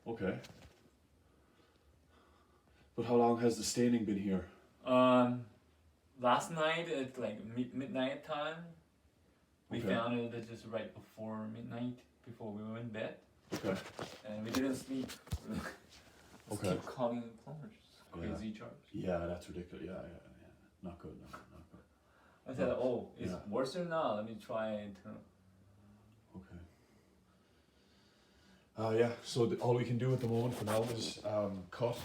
Okay. But how long has the staining been here? Last night at like midnight time, we Okay. found it just right before midnight, before we went in bed, Okay. and we didn't sleep. Just Okay. keep calling plumbers. Crazy charge. Yeah, that's ridiculous. Yeah. Not good. Not good. I said, oh, it's Yeah. worse or not? Let me try and turn. Okay. Yeah. So all we can do at the moment for now is cut.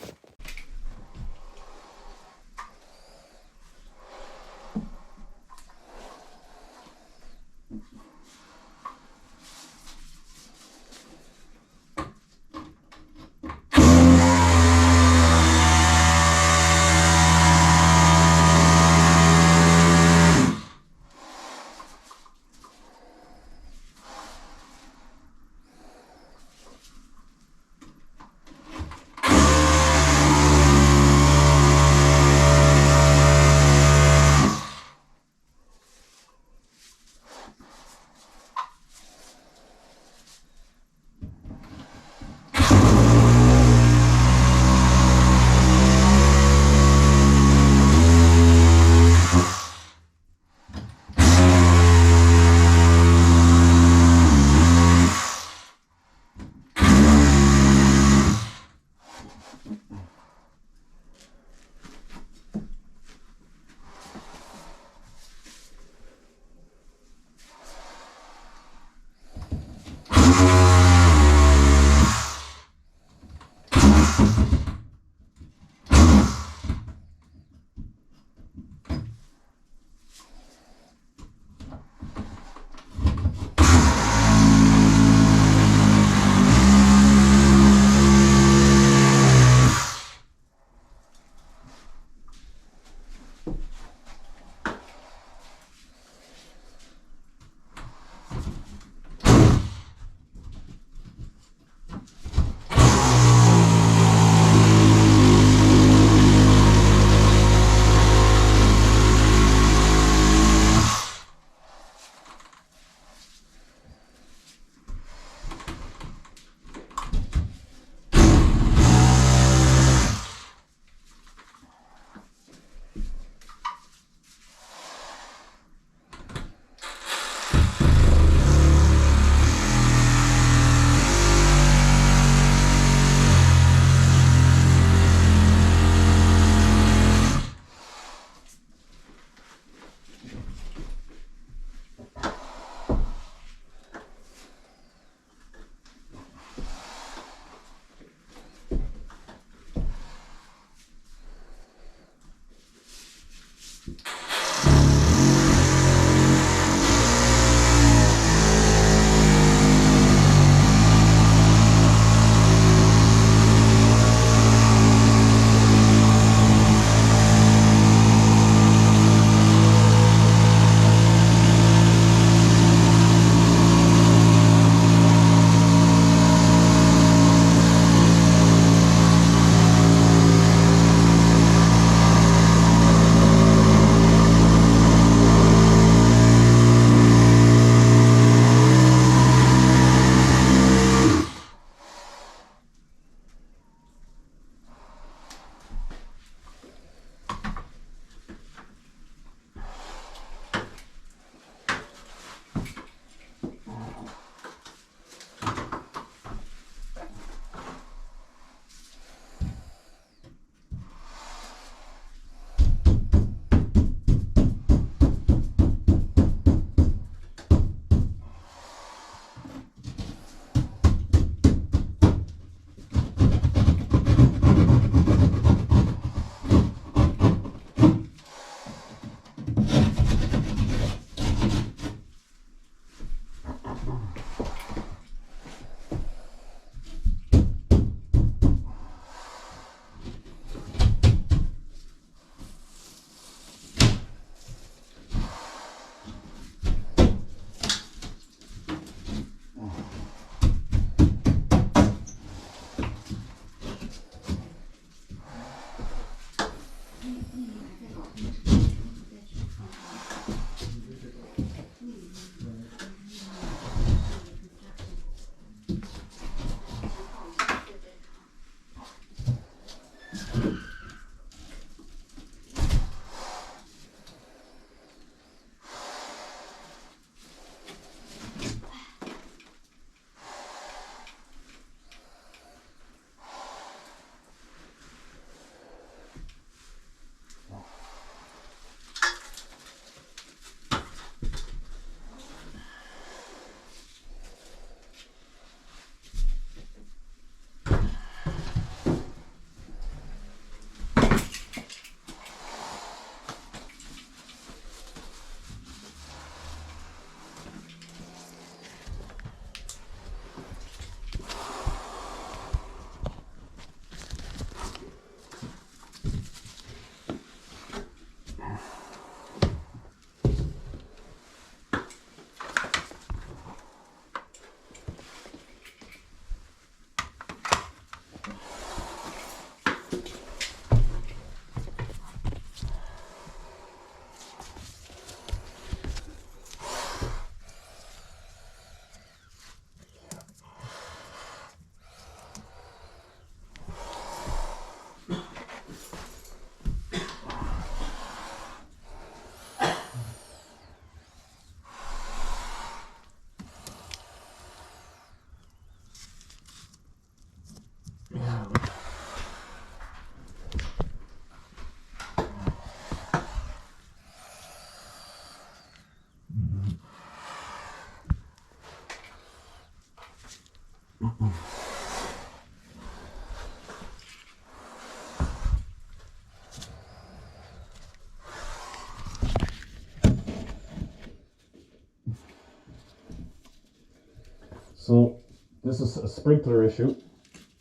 So this is a sprinkler issue.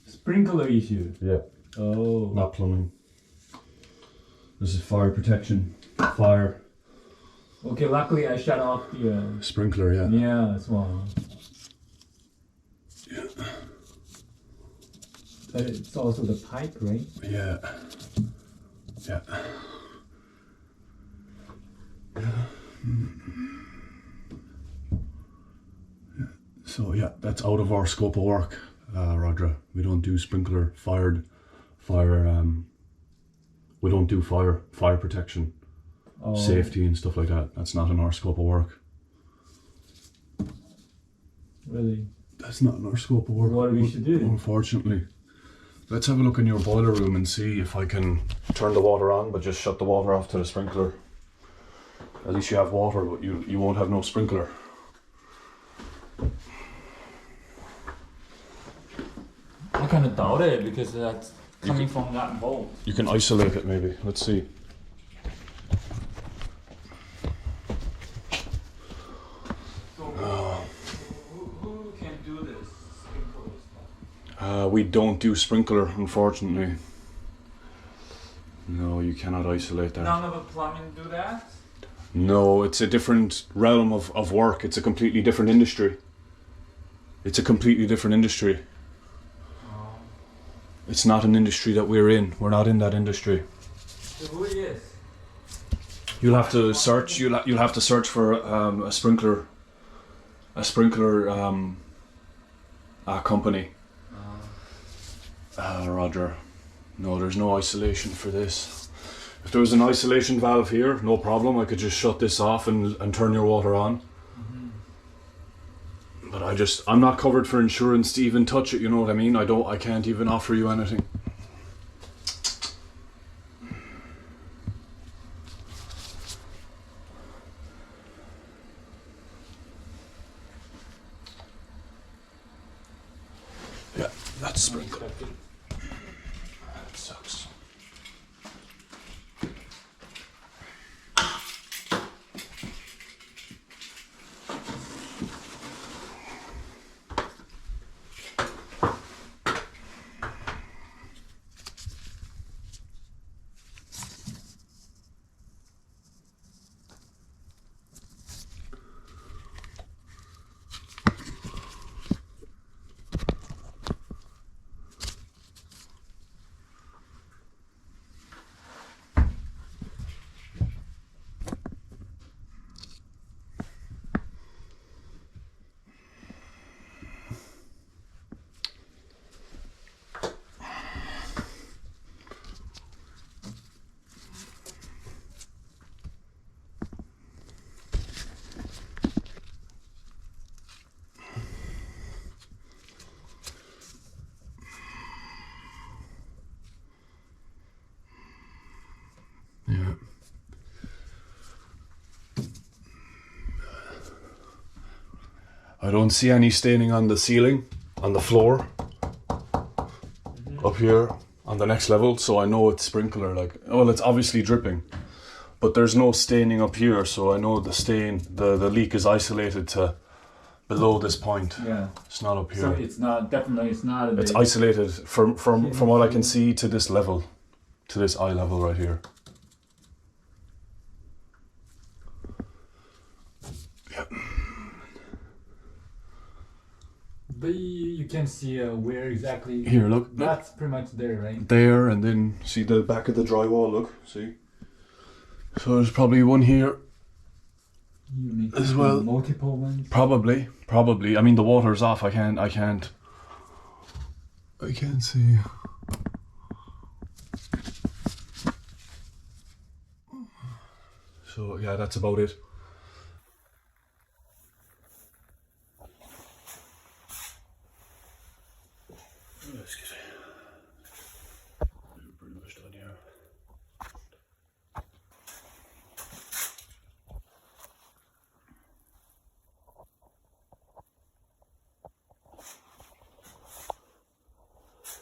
Sprinkler issue. Yeah. Oh. Not plumbing. This is fire protection. Fire. Okay, luckily I shut off the. Sprinkler, yeah. Yeah, that's one. Yeah. But it's also the pipe, right? Yeah. Yeah. So yeah, that's out of our scope of work, Rodra. We don't do sprinkler, we don't do fire protection, safety and stuff like that. That's not in our scope of work. Really? That's not in our scope of work. What we should do? Unfortunately. Let's have a look in your boiler room and see if I can turn the water on, but just shut the water off to the sprinkler. At least you have water, but you won't have no sprinkler. I kind of doubt it because that's coming from that bolt. You can isolate it maybe. Let's see. So who can do this sprinkler stuff? We don't do sprinkler, unfortunately. No, you cannot isolate that. None of the plumbing do that? No, it's a different realm of work. It's a completely different industry. It's a completely different industry. It's not an industry that we're in. We're not in that industry. So who is? You'll have to search. You'll have to search for a sprinkler company. Roger. No, there's no isolation for this. If there was an isolation valve here, no problem. I could just shut this off and turn your water on. But I'm not covered for insurance to even touch it, you know what I mean? I can't even offer you anything. Yeah, that's sprinkler. That sucks. Yeah. I don't see any staining on the ceiling, on the floor, up here on the next level, so I know it's sprinkler. It's obviously dripping, but there's no staining up here, so I know the leak is isolated to below this point. Yeah. It's not up here. So it's not a It's isolated from what I can see to this level, to this eye level right here. Yeah. But you can see where exactly. Here, look. That's pretty much there, right? There, and then see the back of the drywall. Look, see. So there's probably one here You make as well. Multiple ones. Probably. I mean, the water's off. I can't see. So yeah, that's about it.